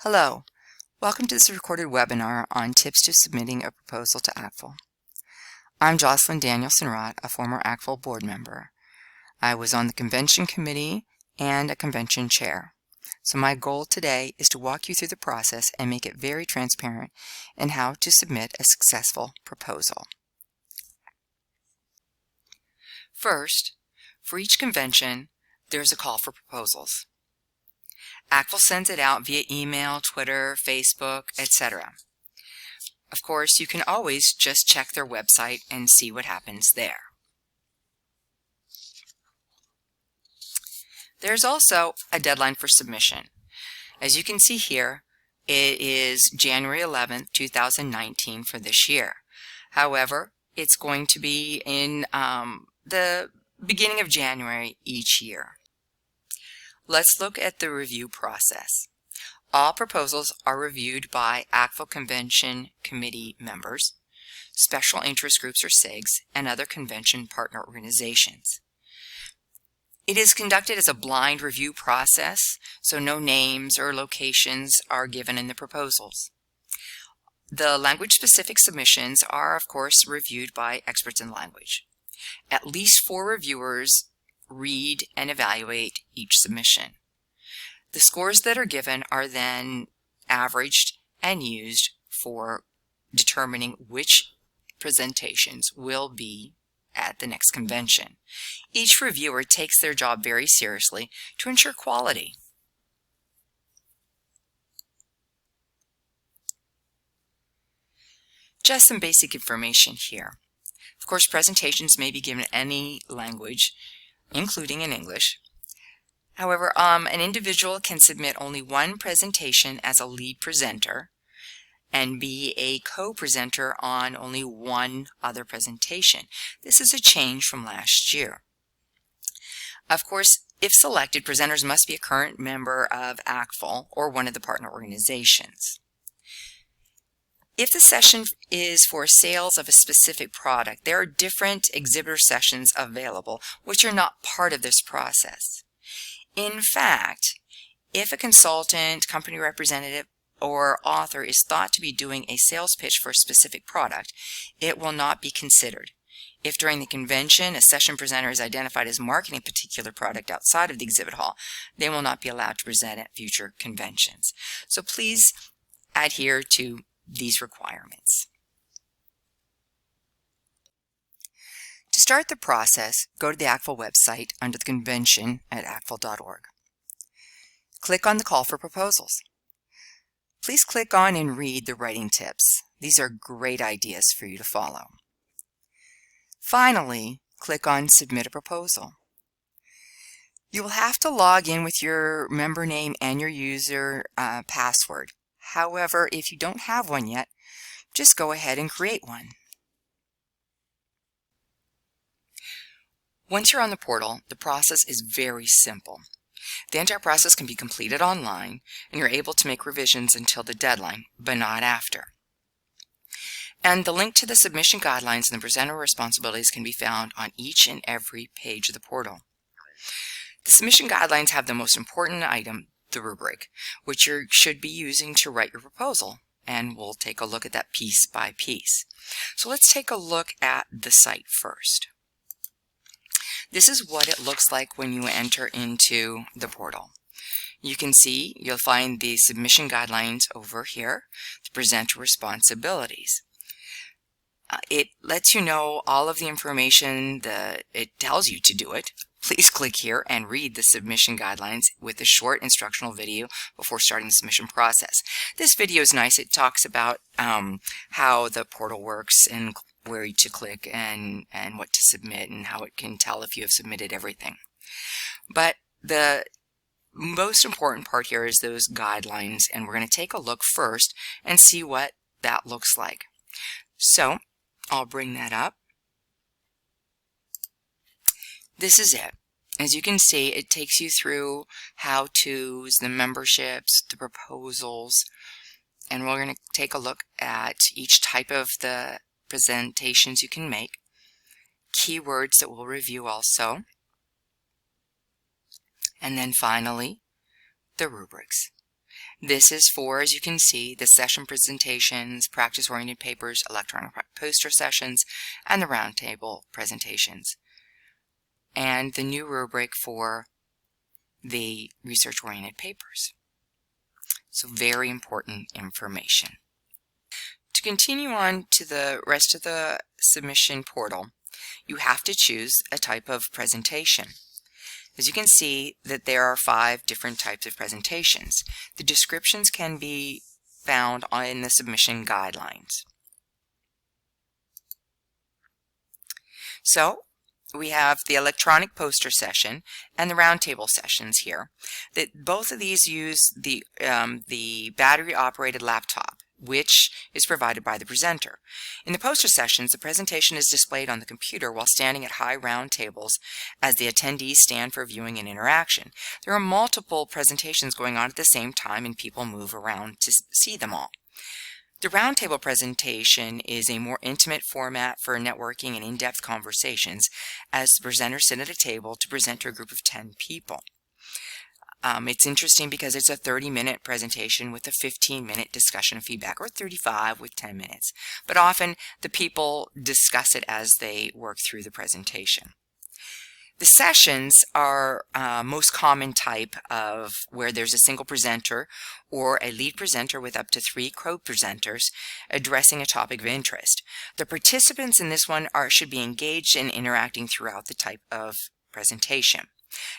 Hello, welcome to this recorded webinar on tips to submitting a proposal to ACTFL. I'm Jocelyn Danielson-Rott, a former ACTFL board member. I was on the convention committee and a convention chair. So my goal today is to walk you through the process and make it very transparent in how to submit a successful proposal. First, for each convention, there's a call for proposals. ACTFL sends it out via email, Twitter, Facebook, etc. Of course, you can always just check their website and see what happens there. There's also a deadline for submission. As you can see here, it is January 11th, 2019 for this year. However, it's going to be in the beginning of January each year. Let's look at the review process. All proposals are reviewed by ACTFL Convention Committee members, special interest groups or SIGs, and other convention partner organizations. It is conducted as a blind review process, so no names or locations are given in the proposals. The language-specific submissions are, of course, reviewed by experts in language. At least 4 reviewers read and evaluate each submission. The scores that are given are then averaged and used for determining which presentations will be at the next convention. Each reviewer takes their job very seriously to ensure quality. Just some basic information here. Of course, presentations may be given in any language, including in English. However, an individual can submit only one presentation as a lead presenter and be a co-presenter on only one other presentation. This is a change from last year. Of course, if selected, presenters must be a current member of ACTFL or one of the partner organizations. If the session is for sales of a specific product, there are different exhibitor sessions available which are not part of this process. In fact, if a consultant, company representative, or author is thought to be doing a sales pitch for a specific product, it will not be considered. If during the convention a session presenter is identified as marketing a particular product outside of the exhibit hall, they will not be allowed to present at future conventions. So please adhere to these requirements. To start the process, go to the ACTFL website under the convention at actfl.org. Click on the call for proposals. Please click on and read the writing tips. These are great ideas for you to follow. Finally, click on Submit a Proposal. You will have to log in with your member name and your user password. However, if you don't have one yet, just go ahead and create one. Once you're on the portal, the process is very simple. The entire process can be completed online, and you're able to make revisions until the deadline, but not after. And the link to the submission guidelines and the presenter responsibilities can be found on each and every page of the portal. The submission guidelines have the most important item, the rubric, which you should be using to write your proposal, and we'll take a look at that piece by piece. So let's take a look at the site first. This is what it looks like when you enter into the portal. You can see, you'll find the submission guidelines over here, the presenter responsibilities. It lets you know all of the information that it tells you to do it. Please click here and read the submission guidelines with a short instructional video before starting the submission process. This video is nice. It talks about how the portal works and where to click and what to submit and how it can tell if you have submitted everything. But the most important part here is those guidelines, and we're going to take a look first and see what that looks like. So I'll bring that up. This is it. As you can see, it takes you through how-tos, the memberships, the proposals, and we're going to take a look at each type of the presentations you can make, keywords that we'll review also, and then finally the rubrics. This is for, as you can see, the session presentations, practice-oriented papers, electronic poster sessions, and the roundtable presentations. And the new rubric for the research-oriented papers. So very important information. To continue on to the rest of the submission portal, you have to choose a type of presentation. As you can see that there are 5 different types of presentations. The descriptions can be found in the submission guidelines. So we have the electronic poster session and the roundtable sessions here. Both of these use the battery-operated laptop, which is provided by the presenter. In the poster sessions, the presentation is displayed on the computer while standing at high round tables as the attendees stand for viewing and interaction. There are multiple presentations going on at the same time and people move around to see them all. The roundtable presentation is a more intimate format for networking and in-depth conversations as the presenters sit at a table to present to a group of 10 people. It's interesting because it's a 30-minute presentation with a 15-minute discussion and feedback, or 35 with 10 minutes. But often the people discuss it as they work through the presentation. The sessions are most common type of where there's a single presenter or a lead presenter with up to 3 co-presenters addressing a topic of interest. The participants in this one should be engaged and interacting throughout the type of presentation.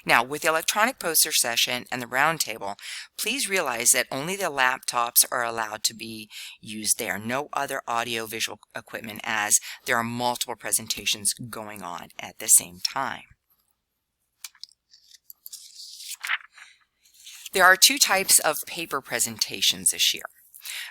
Now, with the electronic poster session and the roundtable, please realize that only the laptops are allowed to be used there. No other audio-visual equipment, as there are multiple presentations going on at the same time. There are 2 types of paper presentations this year.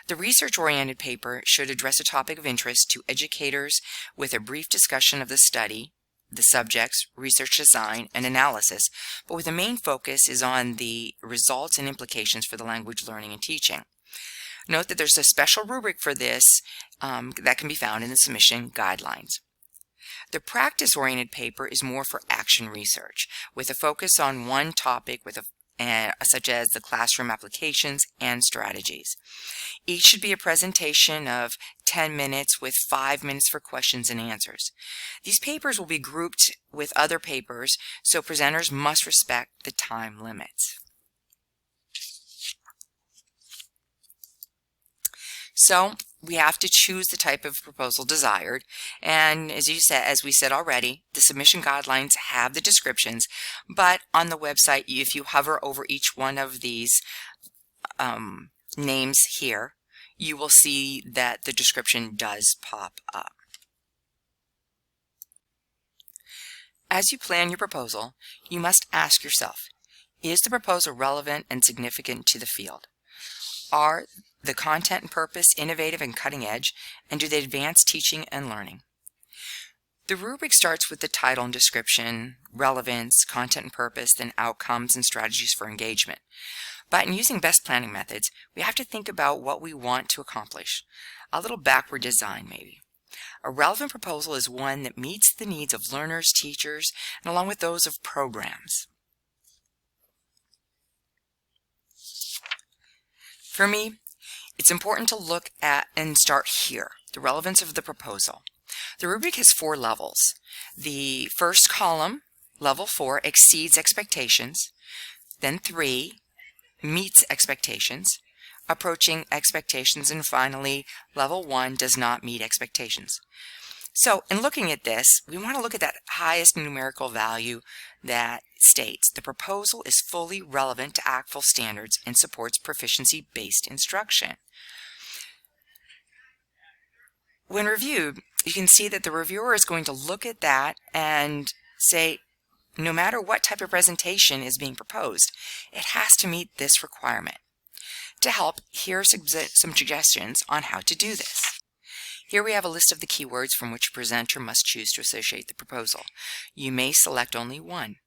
The research-oriented paper should address a topic of interest to educators with a brief discussion of the study, the subjects, research design, and analysis, but with the main focus is on the results and implications for the language learning and teaching. Note that there's a special rubric for this that can be found in the submission guidelines. The practice-oriented paper is more for action research, with a focus on one topic such as the classroom applications and strategies. Each should be a presentation of 10 minutes with 5 minutes for questions and answers. These papers will be grouped with other papers, so presenters must respect the time limits. So we have to choose the type of proposal desired, and as we said already, the submission guidelines have the descriptions, but on the website, if you hover over each one of these names here, you will see that the description does pop up. As you plan your proposal, you must ask yourself, is the proposal relevant and significant to the field? Are the content and purpose innovative and cutting edge, and do they advance teaching and learning? The rubric starts with the title and description, relevance, content and purpose, then outcomes and strategies for engagement. But in using best planning methods, we have to think about what we want to accomplish. A little backward design, maybe. A relevant proposal is one that meets the needs of learners, teachers, and along with those of programs. For me, it's important to look at and start here, the relevance of the proposal. The rubric has 4 levels. The first column, level 4, exceeds expectations. Then 3, meets expectations, approaching expectations, and finally, level 1 does not meet expectations. So in looking at this, we want to look at that highest numerical value that states the proposal is fully relevant to ACTFL standards and supports proficiency-based instruction. When reviewed, you can see that the reviewer is going to look at that and say, no matter what type of presentation is being proposed, it has to meet this requirement. To help, here are some suggestions on how to do this. Here we have a list of the keywords from which a presenter must choose to associate the proposal. You may select only one.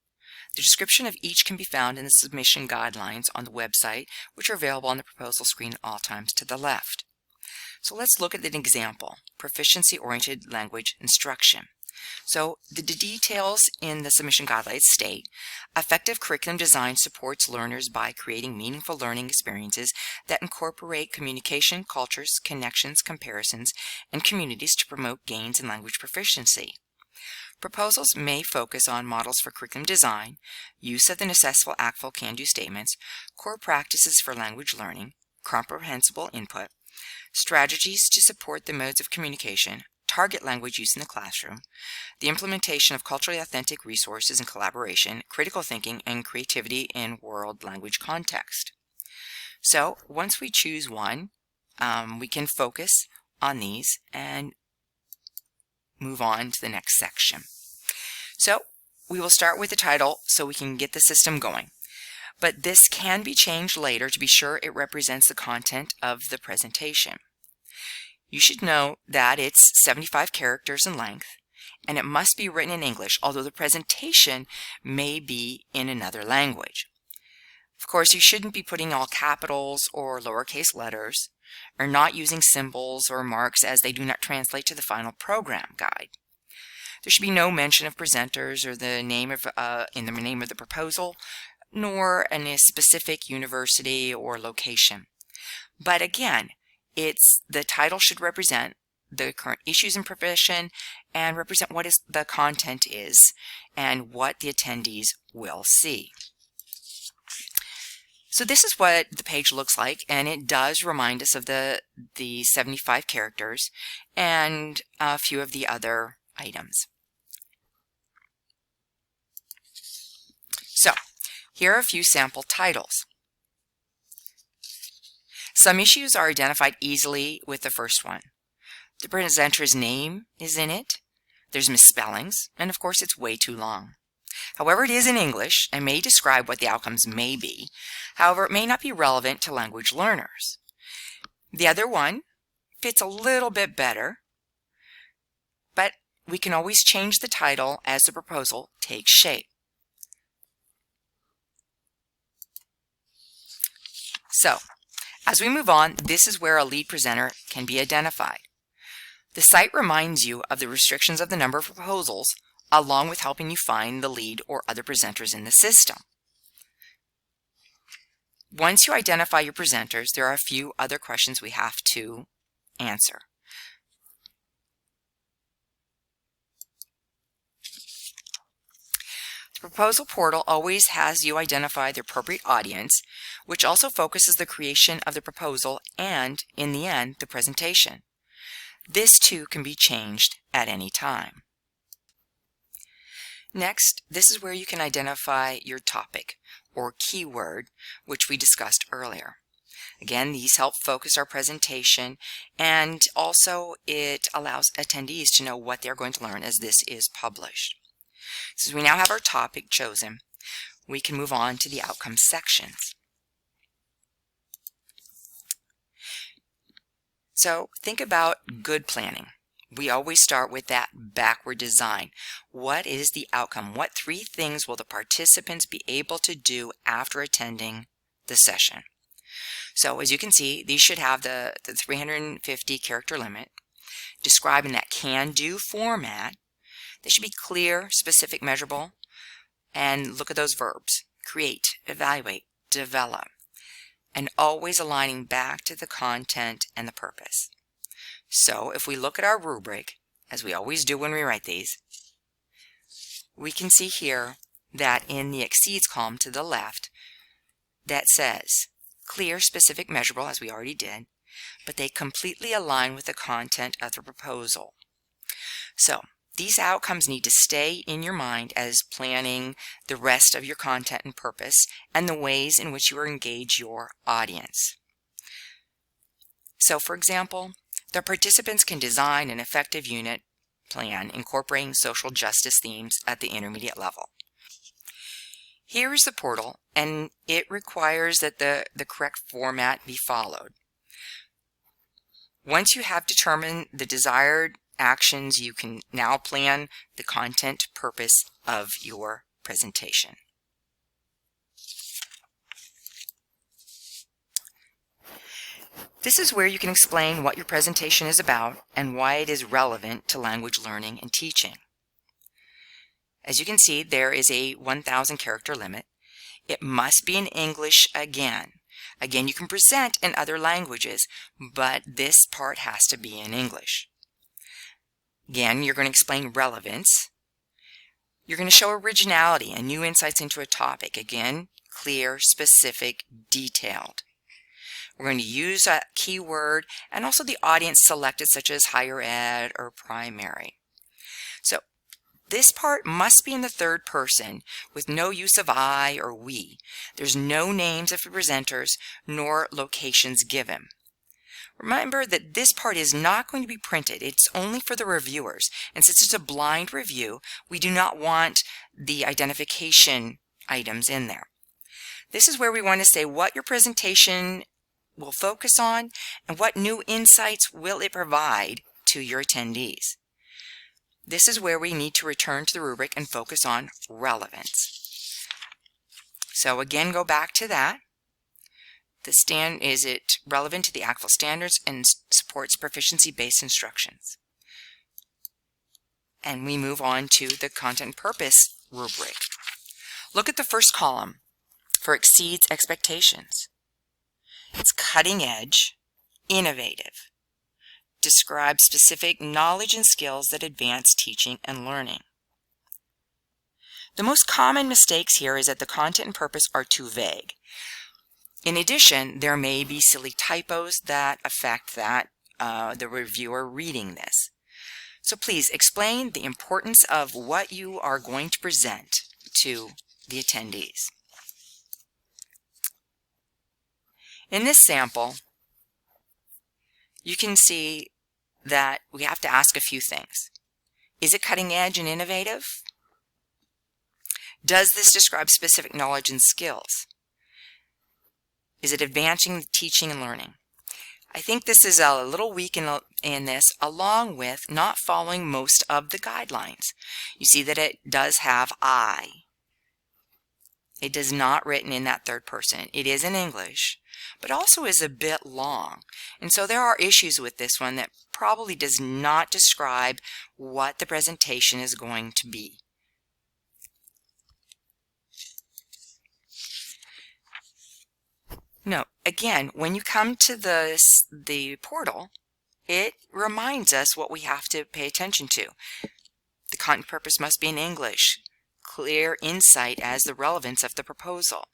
The description of each can be found in the submission guidelines on the website, which are available on the proposal screen at all times to the left. So let's look at an example, proficiency-oriented language instruction. So the details in the submission guidelines state, effective curriculum design supports learners by creating meaningful learning experiences that incorporate communication, cultures, connections, comparisons, and communities to promote gains in language proficiency. Proposals may focus on models for curriculum design, use of the necessitable, actful, can-do statements, core practices for language learning, comprehensible input, strategies to support the modes of communication, target language use in the classroom, the implementation of culturally authentic resources and collaboration, critical thinking, and creativity in world language context. So once we choose one, we can focus on these and move on to the next section. So we will start with the title so we can get the system going. But this can be changed later to be sure it represents the content of the presentation. You should know that it's 75 characters in length, and it must be written in English, although the presentation may be in another language. Of course, you shouldn't be putting all capitals or lowercase letters, or not using symbols or marks as they do not translate to the final program guide. There should be no mention of presenters or the name of in the name of the proposal, nor in a specific university or location. But again, the title should represent the current issues in profession and represent what the content is and what the attendees will see. So this is what the page looks like, and it does remind us of the 75 characters and a few of the other items. So here are a few sample titles. Some issues are identified easily with the first one. The presenter's name is in it, there's misspellings, and of course it's way too long. However, it is in English and may describe what the outcomes may be. However, it may not be relevant to language learners. The other one fits a little bit better, but we can always change the title as the proposal takes shape. So, as we move on, this is where a lead presenter can be identified. The site reminds you of the restrictions of the number of proposals, along with helping you find the lead or other presenters in the system. Once you identify your presenters, there are a few other questions we have to answer. The proposal portal always has you identify the appropriate audience, which also focuses the creation of the proposal and, in the end, the presentation. This too can be changed at any time. Next, this is where you can identify your topic or keyword, which we discussed earlier. Again, these help focus our presentation, and also it allows attendees to know what they're going to learn as this is published. So we now have our topic chosen, we can move on to the outcome sections. So think about good planning. We always start with that backward design. What is the outcome? What 3 things will the participants be able to do after attending the session? So as you can see, these should have the 350 character limit, described in that can-do format. They should be clear, specific, measurable, and look at those verbs: create, evaluate, develop, and always aligning back to the content and the purpose. So if we look at our rubric, as we always do when we write these, we can see here that in the exceeds column to the left, that says clear, specific, measurable, as we already did, but they completely align with the content of the proposal. So these outcomes need to stay in your mind as planning the rest of your content and purpose and the ways in which you engage your audience. So for example, the participants can design an effective unit plan incorporating social justice themes at the intermediate level. Here is the portal, and it requires that the correct format be followed. Once you have determined the desired actions, you can now plan the content purpose of your presentation. This is where you can explain what your presentation is about and why it is relevant to language learning and teaching. As you can see, there is a 1,000 character limit. It must be in English again. Again, you can present in other languages, but this part has to be in English. Again, you're going to explain relevance. You're going to show originality and new insights into a topic. Again, clear, specific, detailed. We're going to use a keyword and also the audience selected, such as higher ed or primary. So this part must be in the third person with no use of I or we. There's no names of the presenters nor locations given. Remember that this part is not going to be printed. It's only for the reviewers. And since it's a blind review, we do not want the identification items in there. This is where we want to say what your presentation will focus on and what new insights will it provide to your attendees. This is where we need to return to the rubric and focus on relevance. So again, go back to that. Is it relevant to the ACTFL standards and supports proficiency-based instructions? And we move on to the content and purpose rubric. Look at the first column for exceeds expectations. It's cutting edge, innovative, describes specific knowledge and skills that advance teaching and learning. The most common mistakes here is that the content and purpose are too vague. In addition, there may be silly typos that affect the reviewer reading this. So please explain the importance of what you are going to present to the attendees. In this sample, you can see that we have to ask a few things. Is it cutting edge and innovative? Does this describe specific knowledge and skills? Is it advancing teaching and learning? I think this is a little weak in this, along with not following most of the guidelines. You see that it does have I. It does not written in that third person. It is in English, but also is a bit long. And so there are issues with this one that probably does not describe what the presentation is going to be. No, again, when you come to the portal, it reminds us what we have to pay attention to. The content purpose must be in English. Clear insight as the relevance of the proposal.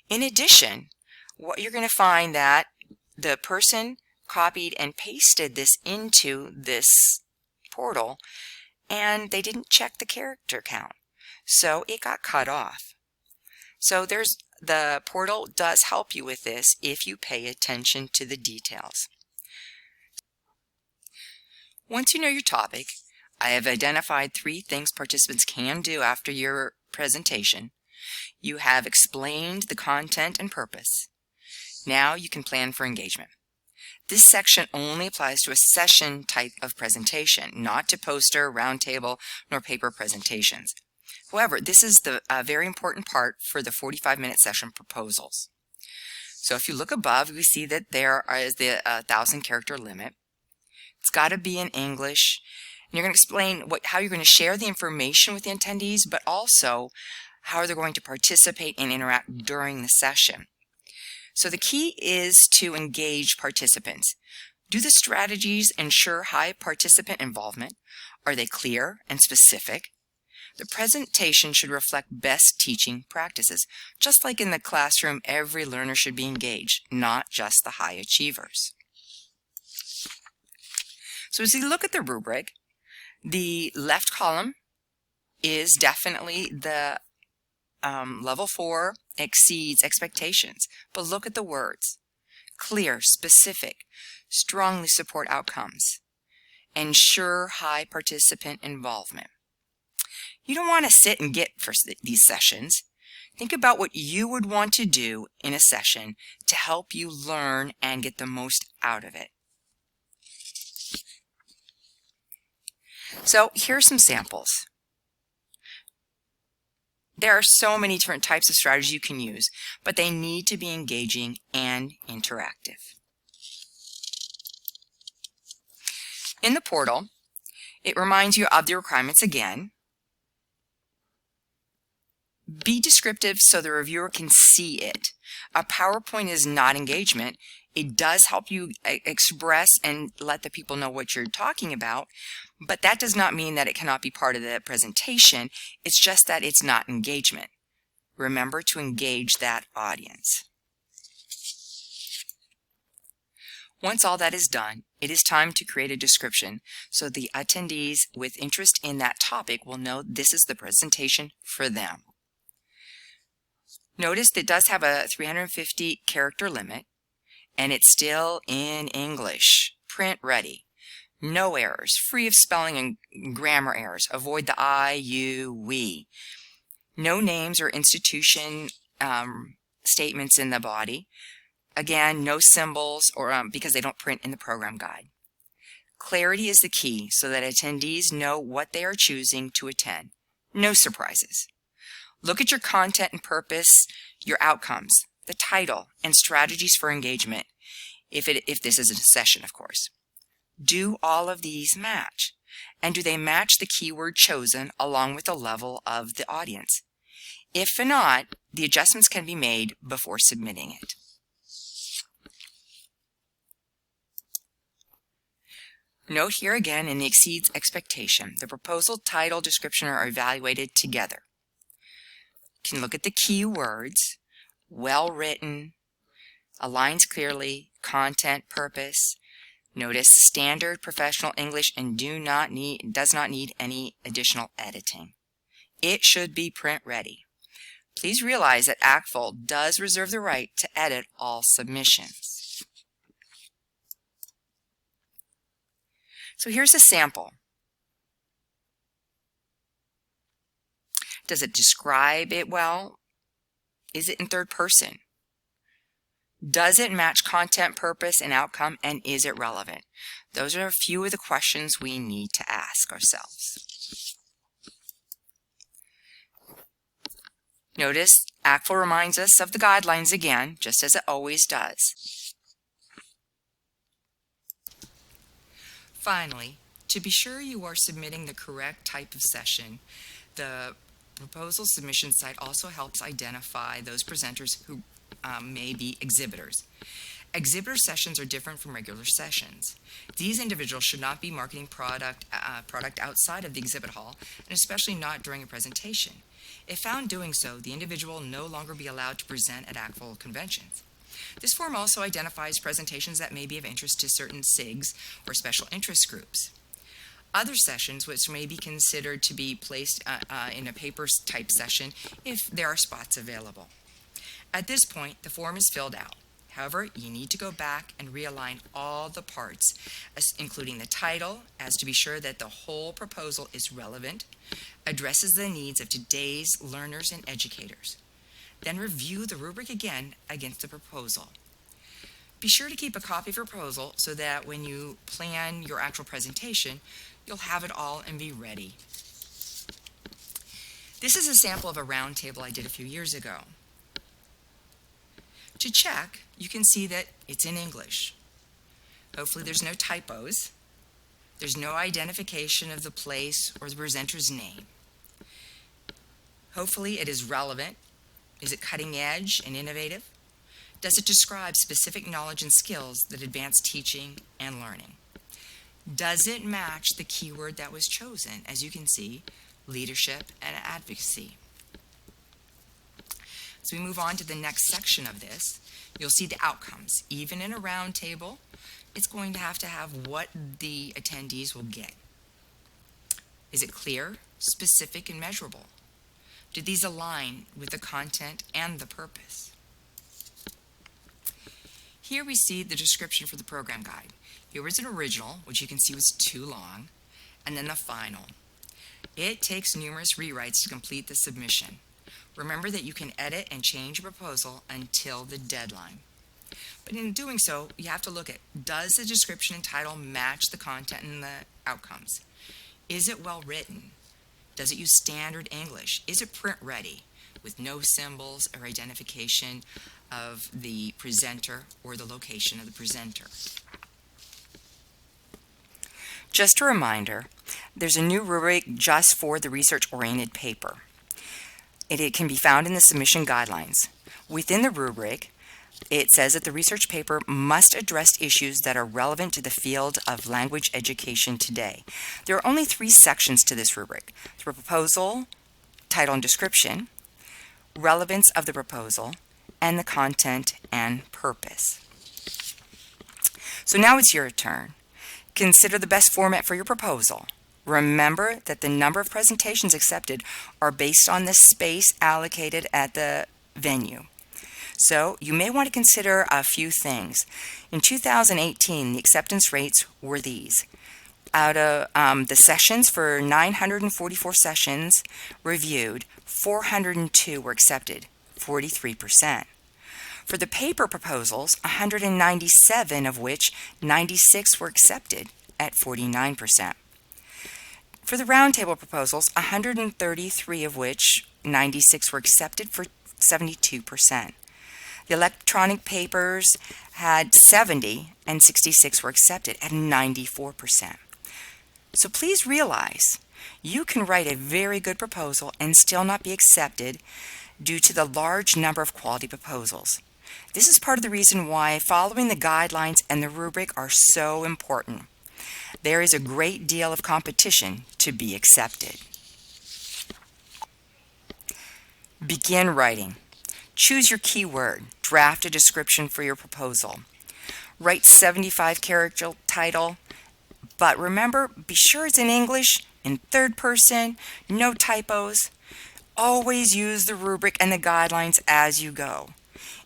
In addition, what you're going to find that the person copied and pasted this into this portal and they didn't check the character count, so it got cut off. So the portal does help you with this if you pay attention to the details. Once you know your topic, I have identified 3 things participants can do after your presentation. You have explained the content and purpose. Now you can plan for engagement. This section only applies to a session type of presentation, not to poster, roundtable, nor paper presentations. However, this is the very important part for the 45-minute session proposals. So if you look above, we see that there is the 1,000 character limit. It's got to be in English. And you're going to explain how you're going to share the information with the attendees, but also how they're going to participate and interact during the session. So the key is to engage participants. Do the strategies ensure high participant involvement? Are they clear and specific? The presentation should reflect best teaching practices. Just like in the classroom, every learner should be engaged, not just the high achievers. So as you look at the rubric, the left column is definitely the level 4 exceeds expectations. But look at the words. Clear, specific, strongly support outcomes, ensure high participant involvement. You don't want to sit and get for these sessions. Think about what you would want to do in a session to help you learn and get the most out of it. So here's some samples. There are so many different types of strategies you can use, but they need to be engaging and interactive. In the portal, it reminds you of the requirements again. Be descriptive so the reviewer can see it. A PowerPoint is not engagement. It does help you express and let the people know what you're talking about, but that does not mean that it cannot be part of the presentation. It's just that it's not engagement. Remember to engage that audience. Once all that is done, it is time to create a description so the attendees with interest in that topic will know this is the presentation for them. Notice it does have a 350 character limit, and it's still in English. Print ready. No errors, free of spelling and grammar errors. Avoid the I, you, we. No names or institution statements in the body. Again, no symbols or because they don't print in the program guide. Clarity is the key so that attendees know what they are choosing to attend. No surprises. Look at your content and purpose, your outcomes, the title, and strategies for engagement, if this is a session, of course. Do all of these match? And do they match the keyword chosen along with the level of the audience? If not, the adjustments can be made before submitting it. Note here again in the exceeds expectation, the proposal, title, description are evaluated together. You can look at the keywords, well written, aligns clearly, content, purpose. Notice standard professional English and does not need any additional editing. It should be print ready. Please realize that ACTFL does reserve the right to edit all submissions. So here's a sample. Does it describe it well? Is it in third person? Does it match content, purpose, and outcome, and is it relevant? Those are a few of the questions we need to ask ourselves. Notice ACTFL reminds us of the guidelines again, just as it always does. Finally, to be sure you are submitting the correct type of session, the proposal submission site also helps identify those presenters who may be exhibitors. Exhibitor sessions are different from regular sessions. These individuals should not be marketing product outside of the exhibit hall, and especially not during a presentation. If found doing so, the individual will no longer be allowed to present at ACTFL conventions. This form also identifies presentations that may be of interest to certain SIGs or special interest groups. Other sessions which may be considered to be placed in a paper type session if there are spots available. At this point, the form is filled out. However, you need to go back and realign all the parts, including the title, as to be sure that the whole proposal is relevant, addresses the needs of today's learners and educators. Then review the rubric again against the proposal. Be sure to keep a copy of your proposal so that when you plan your actual presentation, you'll have it all and be ready. This is a sample of a round table I did a few years ago. To check, you can see that it's in English. Hopefully there's no typos. There's no identification of the place or the presenter's name. Hopefully it is relevant. Is it cutting edge and innovative? Does it describe specific knowledge and skills that advance teaching and learning? Does it match the keyword that was chosen? As you can see, leadership and advocacy. As we move on to the next section of this, you'll see the outcomes. Even in a round table, it's going to have what the attendees will get. Is it clear, specific, and measurable? Do these align with the content and the purpose? Here we see the description for the program guide. Here was an original, which you can see was too long, and then the final. It takes numerous rewrites to complete the submission. Remember that you can edit and change your proposal until the deadline. But in doing so, you have to look at, does the description and title match the content and the outcomes? Is it well written? Does it use standard English? Is it print ready with no symbols or identification of the presenter or the location of the presenter? Just a reminder, there's a new rubric just for the research-oriented paper. It can be found in the submission guidelines. Within the rubric, it says that the research paper must address issues that are relevant to the field of language education today. There are only 3 sections to this rubric: the proposal, title and description, relevance of the proposal, and the content and purpose. So now it's your turn. Consider the best format for your proposal. Remember that the number of presentations accepted are based on the space allocated at the venue. So you may want to consider a few things. In 2018, the acceptance rates were these. Out of the sessions, for 944 sessions reviewed, 402 were accepted, 43%. For the paper proposals, 197 of which 96 were accepted at 49%. For the roundtable proposals, 133 of which 96 were accepted for 72%. The electronic papers had 70 and 66 were accepted at 94%. So please realize you can write a very good proposal and still not be accepted due to the large number of quality proposals. This is part of the reason why following the guidelines and the rubric are so important. There is a great deal of competition to be accepted. Begin writing. Choose your keyword. Draft a description for your proposal. Write 75-character title, but remember, be sure it's in English, in third person, no typos. Always use the rubric and the guidelines as you go.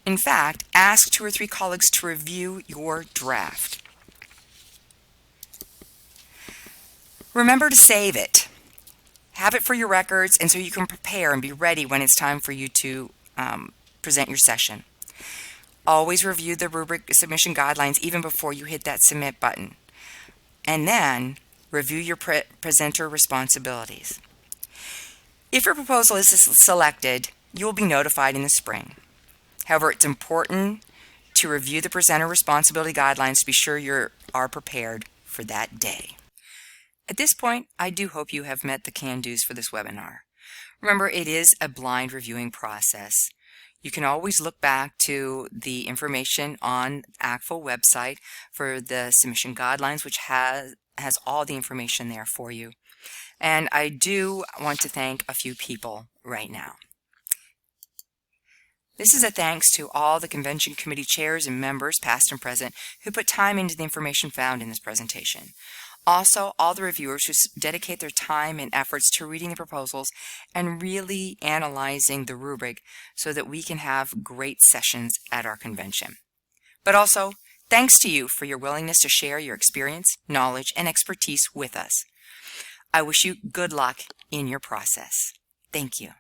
In fact, ask 2 or 3 colleagues to review your draft. Remember to save it. Have it for your records and so you can prepare and be ready when it's time for you to present your session. Always review the rubric submission guidelines even before you hit that submit button. And then review your presenter responsibilities. If your proposal is selected, you will be notified in the spring. However, it's important to review the presenter responsibility guidelines to be sure you are prepared for that day. At this point, I do hope you have met the can-dos for this webinar. Remember, it is a blind reviewing process. You can always look back to the information on ACTFL website for the submission guidelines, which has all the information there for you. And I do want to thank a few people right now. This is a thanks to all the convention committee chairs and members, past and present, who put time into the information found in this presentation. Also, all the reviewers who dedicate their time and efforts to reading the proposals and really analyzing the rubric so that we can have great sessions at our convention. But also, thanks to you for your willingness to share your experience, knowledge, and expertise with us. I wish you good luck in your process. Thank you.